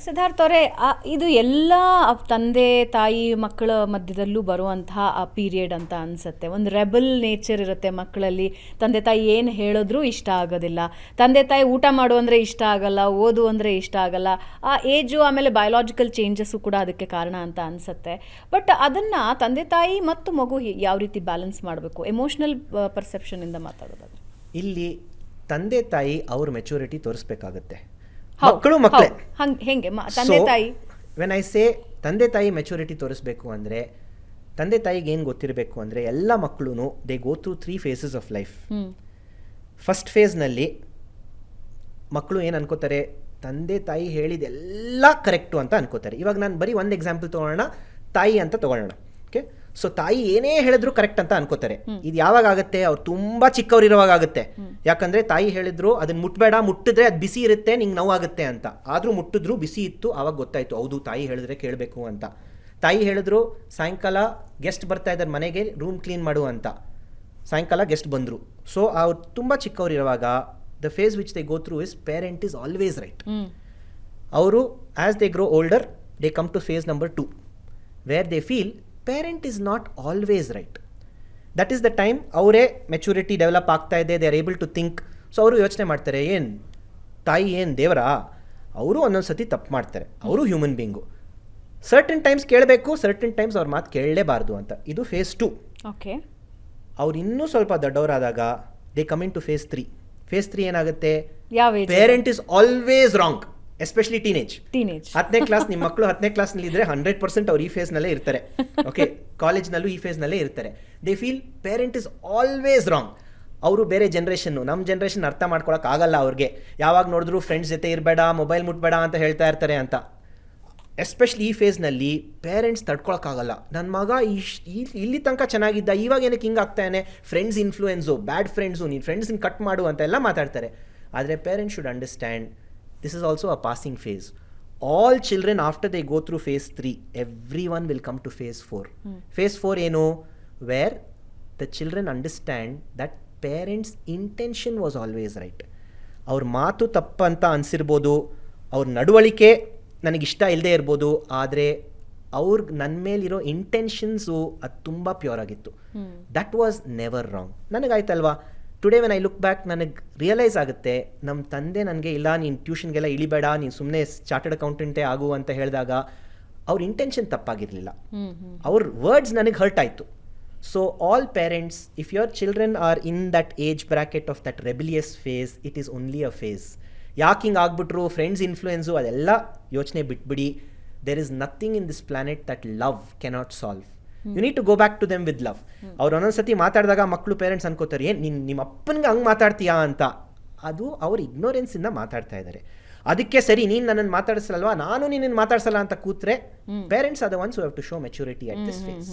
ಸಿದ್ಧಾರ್ಥ್ ಅವರೇ, ಇದು ಎಲ್ಲ ತಂದೆ ತಾಯಿ ಮಕ್ಕಳ ಮಧ್ಯದಲ್ಲೂ ಬರುವಂತಹ ಆ ಪೀರಿಯಡ್ ಅಂತ ಅನಿಸುತ್ತೆ. ಒಂದು ರೆಬಲ್ ನೇಚರ್ ಇರುತ್ತೆ ಮಕ್ಕಳಲ್ಲಿ. ತಂದೆ ತಾಯಿ ಏನು ಹೇಳಿದ್ರೂ ಇಷ್ಟ ಆಗೋದಿಲ್ಲ, ತಂದೆ ತಾಯಿ ಊಟ ಮಾಡು ಅಂದರೆ ಇಷ್ಟ ಆಗಲ್ಲ, ಓದು ಅಂದರೆ ಇಷ್ಟ ಆಗಲ್ಲ. ಆ ಏಜು ಆಮೇಲೆ ಬಯೋಲಾಜಿಕಲ್ ಚೇಂಜಸ್ಸು ಕೂಡ ಅದಕ್ಕೆ ಕಾರಣ ಅಂತ ಅನಿಸುತ್ತೆ. ಬಟ್ ಅದನ್ನು ತಂದೆ ತಾಯಿ ಮತ್ತು ಮಗು ಯಾವ ರೀತಿ ಬ್ಯಾಲೆನ್ಸ್ ಮಾಡಬೇಕು, ಎಮೋಷ್ನಲ್ ಪರ್ಸೆಪ್ಷನಿಂದ ಮಾತಾಡೋದಾದ್ರೆ? ಇಲ್ಲಿ ತಂದೆ ತಾಯಿ ಅವ್ರ ಮೆಚೂರಿಟಿ ತೋರಿಸ್ಬೇಕಾಗತ್ತೆ. ಮಕ್ಕಳು ಮಕ್ಕಳೇ ಹೆಂಗೆ ತಂದೆ ತಾಯಿ, ವೆನ್ ಐ ಸೇ ತಂದೆ ತಾಯಿ ಮೆಚೂರಿಟಿ ತೋರಿಸ್ಬೇಕು ಅಂದರೆ, ತಂದೆ ತಾಯಿಗೆ ಏನು ಗೊತ್ತಿರಬೇಕು ಅಂದರೆ, ಎಲ್ಲ ಮಕ್ಕಳು they go through 3 phases of life. First ಫೇಸ್ನಲ್ಲಿ ಮಕ್ಕಳು ಏನು ಅನ್ಕೋತಾರೆ, ತಂದೆ ತಾಯಿ ಹೇಳಿದೆಲ್ಲ ಕರೆಕ್ಟು ಅಂತ ಅನ್ಕೋತಾರೆ. ಇವಾಗ ನಾನು ಬರೀ ಒಂದು ಎಕ್ಸಾಂಪಲ್ ತೊಗೊಳ್ಳೋಣ, ತಾಯಿ ಅಂತ ತೊಗೊಳ್ಳೋಣ. ಓಕೆ, ಸೊ ತಾಯಿ ಏನೇ ಹೇಳಿದ್ರು ಕರೆಕ್ಟ್ ಅಂತ ಅನ್ಕೋತಾರೆ. ಇದು ಯಾವಾಗ ಆಗುತ್ತೆ, ಅವ್ರು ತುಂಬ ಚಿಕ್ಕವ್ರು ಇರುವಾಗ ಆಗುತ್ತೆ. ಯಾಕಂದರೆ ತಾಯಿ ಹೇಳಿದ್ರು ಅದನ್ನು ಮುಟ್ಬೇಡ, ಮುಟ್ಟಿದ್ರೆ ಅದು ಬಿಸಿ ಇರುತ್ತೆ, ನಿಂಗೆ ನೋವಾಗುತ್ತೆ ಅಂತ. ಆದರೂ ಮುಟ್ಟಿದ್ರು ಬಿಸಿ ಇತ್ತು, ಆವಾಗ ಗೊತ್ತಾಯಿತು ಹೌದು ತಾಯಿ ಹೇಳಿದ್ರೆ ಕೇಳಬೇಕು ಅಂತ. ತಾಯಿ ಹೇಳಿದ್ರು ಸಾಯಂಕಾಲ ಗೆಸ್ಟ್ ಬರ್ತಾ ಇದ್ದಾರೆ ಮನೆಗೆ, ರೂಮ್ ಕ್ಲೀನ್ ಮಾಡು ಅಂತ. ಸಾಯಂಕಾಲ ಗೆಸ್ಟ್ ಬಂದರು. ಸೊ ಅವ್ರು ತುಂಬ ಚಿಕ್ಕವ್ರು ಇರುವಾಗ the phase which they go through is parent is always right. ಅವರು as they grow older they come to phase number 2 where they feel parent is not always right. That is the time ಅವರೇ maturity develop ಆಗ್ತಾ ಇದೆ, they are able to think. So ಅವರು ಯೋಚನೆ ಮಾಡ್ತಾರೆ, ಏನು ತಾಯಿ ಏನು ದೇವರಾ, ಅವರು ಒಂದೊಂದು ಸತಿ ತಪ್ಪು ಮಾಡ್ತಾರೆ, ಅವರು ಹ್ಯೂಮನ್ ಬೀಯಿಂಗು. ಸರ್ಟನ್ ಟೈಮ್ಸ್ ಕೇಳಬೇಕು, ಸರ್ಟನ್ ಟೈಮ್ಸ್ ಅವ್ರ ಮಾತು ಕೇಳಲೇಬಾರ್ದು ಅಂತ. ಇದು ಫೇಸ್ 2. ಓಕೆ, ಅವ್ರು ಇನ್ನೂ ಸ್ವಲ್ಪ ದೊಡ್ಡವರಾದಾಗ they come into phase 3. Phase 3 ಏನಾಗುತ್ತೆ, parent is always wrong, especially teenage. 10ನೇ ಕ್ಲಾಸ್, ನಿಮ್ಮ ಮಕ್ಕಳು 10ನೇ ಕ್ಲಾಸ್ನಲ್ಲಿ ಇದ್ದರೆ 100% ಅವ್ರು ಈ ಫೇಸ್ನಲ್ಲೇ ಇರ್ತಾರೆ. ಓಕೆ, ಕಾಲೇಜ್ನಲ್ಲೂ ಈ ಫೇಸ್ನಲ್ಲೇ ಇರ್ತಾರೆ. They feel parent is always wrong. ಅವರು ಬೇರೆ ಜನ್ರೇಷನ್ನು, ನಮ್ಮ ಜನ್ರೇಷನ್ ಅರ್ಥ ಮಾಡ್ಕೊಳಕ್ಕಾಗಲ್ಲ ಅವ್ರಿಗೆ. ಯಾವಾಗ ನೋಡಿದ್ರು ಫ್ರೆಂಡ್ಸ್ ಜೊತೆ ಇರಬೇಡ, ಮೊಬೈಲ್ ಮುಟ್ಬೇಡ ಅಂತ ಹೇಳ್ತಾ ಇರ್ತಾರೆ ಅಂತ. ಎಸ್ಪೆಷಲಿ ಈ ಫೇಸ್ನಲ್ಲಿ ಪೇರೆಂಟ್ಸ್ ತಡ್ಕೊಳಕ್ಕಾಗಲ್ಲ. ನನ್ನ ಮಗ ಇಲ್ಲಿ ತನಕ ಚೆನ್ನಾಗಿದ್ದ, ಇವಾಗ ಏನಕ್ಕೆ ಹಿಂಗೆ ಆಗ್ತಾನೆ, ಫ್ರೆಂಡ್ಸ್ ಇನ್ಫ್ಲೂಯೆನ್ಸು, ಬ್ಯಾಡ್ ಫ್ರೆಂಡ್ಸು, ನೀನು ಫ್ರೆಂಡ್ಸಿನ ಕಟ್ ಮಾಡು ಅಂತೆಲ್ಲ ಮಾತಾಡ್ತಾರೆ. ಆದರೆ parents should understand this is also a passing phase. All children after they go through phase 3, everyone will come to phase 4. Phase 4 ಏನು, where the children understand that parents intention was always right. ಅವ್ರ ಮಾತು ತಪ್ಪಂತ ಅನಿಸಿರ್ಬೋದು, ಅವ್ರ ನಡವಳಿಕೆ ನನಗಿಷ್ಟ ಇಲ್ಲದೆ ಇರ್ಬೋದು, ಆದರೆ ಅವ್ರಿಗೆ ನನ್ನ ಮೇಲಿರೋ ಇಂಟೆನ್ಷನ್ಸು ಅದು ತುಂಬ ಪ್ಯೂರ್ ಆಗಿತ್ತು. That was never wrong. ನನಗಾಯ್ತಲ್ವಾ, today when I look back ನನಗೆ ರಿಯಲೈಸ್ ಆಗುತ್ತೆ, ನಮ್ಮ ತಂದೆ ನನಗೆ ಇಲ್ಲ ನೀನು ಟ್ಯೂಷನ್ಗೆಲ್ಲ ಇಳಿಬೇಡ, ನೀನು ಸುಮ್ಮನೆ ಚಾರ್ಟರ್ಡ್ ಅಕೌಂಟೆಂಟೇ ಆಗು ಅಂತ ಹೇಳಿದಾಗ ಅವ್ರ ಇಂಟೆನ್ಷನ್ ತಪ್ಪಾಗಿರಲಿಲ್ಲ, ಅವ್ರ ವರ್ಡ್ಸ್ ನನಗೆ ಹರ್ಟ್ ಆಯಿತು. So all parents, if your children are in that age bracket of that rebellious phase, it is only a phase. ಯಾಕೆ ಹಿಂಗೆ ಆಗ್ಬಿಟ್ರು, ಫ್ರೆಂಡ್ಸ್ ಇನ್ಫ್ಲೂಯೆನ್ಸು, ಅದೆಲ್ಲ ಯೋಚನೆ ಬಿಟ್ಬಿಡಿ. There is nothing in this planet that love cannot solve. You need to go back to them with love. ಅವ್ರು ಒಂದೊಂದ್ಸತಿ ಮಾತಾಡಿದಾಗ ಮಕ್ಕಳು ಪೇರೆಂಟ್ಸ್ ಅನ್ಕೋತಾರೆ, ಏನು ನಿಮ್ಮ ಅಪ್ಪನಿಗೆ ಹಂಗೆ ಮಾತಾಡ್ತೀಯಾ ಅಂತ. ಅದು ಅವ್ರ ಇಗ್ನೋರೆನ್ಸಿಂದ ಮಾತಾಡ್ತಾ ಇದ್ದಾರೆ. ಅದಕ್ಕೆ ಸರಿ ನೀನು ನನ್ನನ್ನು ಮಾತಾಡಿಸಲ್ವಾ, ನಾನು ನಿನ್ನನ್ನು ಮಾತಾಡ್ಸಲ್ಲ ಅಂತ ಕೂತ್ರೆ parents are the ones who have to show maturity at this face.